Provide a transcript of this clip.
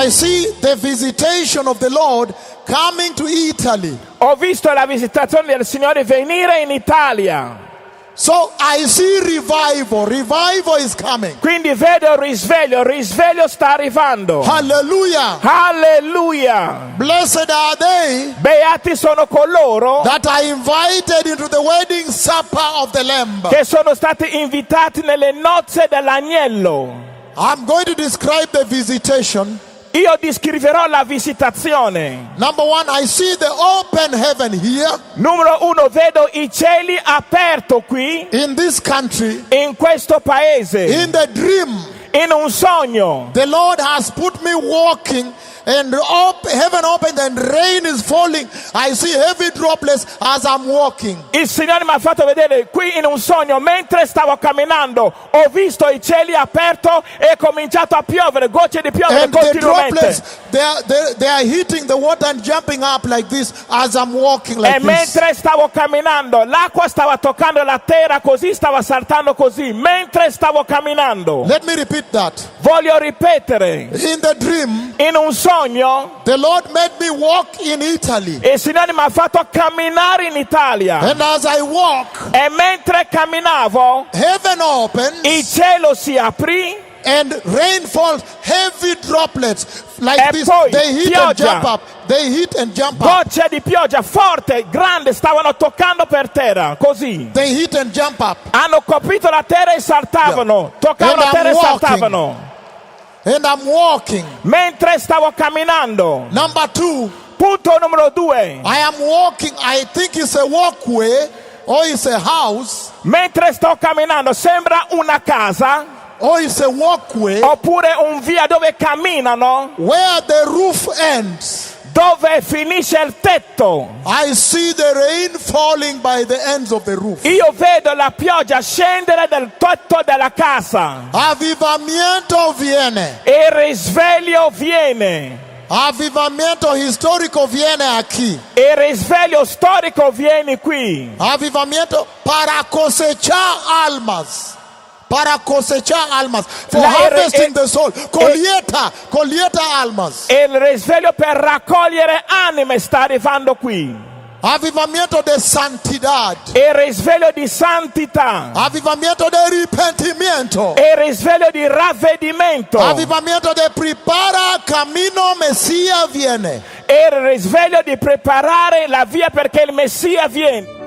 I see the visitation of the Lord coming to Italy. Ho visto la visitazione del Signore venire in Italia. So I see revival. Revival is coming. Quindi vedo il risveglio sta arrivando. Hallelujah. Alleluia. Blessed are they Beati sono coloro that are invited into the wedding supper of the Lamb. che sono stati invitati nelle nozze dell'agnello. I'm going to describe the visitation. Io descriverò la visitazione. Number one, I see the open heaven here Numero 1, vedo i cieli aperti qui, in this country. in questo paese. In the dream, In un sogno, the Lord has put me walking and heaven opened and rain is falling. I see heavy droplets as I'm walking. il Signore mi ha fatto vedere qui in un sogno, mentre stavo camminando, ho visto i cieli aperti e è cominciato a piovere, gocce di piovere And the continuamente. droplets, they are hitting the water and jumping up like this as I'm walking E like this. mentre stavo camminando, l'acqua stava toccando la terra così, stava saltando così, mentre stavo camminando. Let me repeat that. Voglio ripetere, In the dream, in un sogno, the Lord made me walk in Italy. il Signore mi ha fatto camminare in Italia. And as I walk, E mentre camminavo, heaven opens il cielo si aprì and rain falls, heavy droplets like E this. poi They hit pioggia. and jump up. They hit and jump up. gocce di pioggia forte, grande, stavano toccando per terra, così. They hit and jump up. Hanno colpito la terra e saltavano, toccavano la And terra e I'm walking. saltavano. And I'm walking. Mentre stavo camminando. Number two, Punto numero 2. I am walking. I think it's a walkway or it's a house Mentre sto camminando, sembra una casa or it's a walkway oppure un via dove camminano, where the roof ends. dove finisce il tetto. I see the rain falling by the ends of the roof. Io vedo la pioggia scendere dal tetto della casa. Avivamiento viene. E il risveglio viene. Avivamiento histórico viene aquí. Il risveglio storico viene qui. Avivamiento para cosechar almas. Para cosechar almas. For La- harvesting the soul. Collieta almas. Il risveglio per raccogliere anime sta arrivando qui. Avivamiento de santidad. Il risveglio di santità. Avivamiento de arrepentimiento. Il risveglio di ravvedimento. Avivamiento de prepara camino, Mesías viene. Il risveglio di preparare la via perché il Messia viene.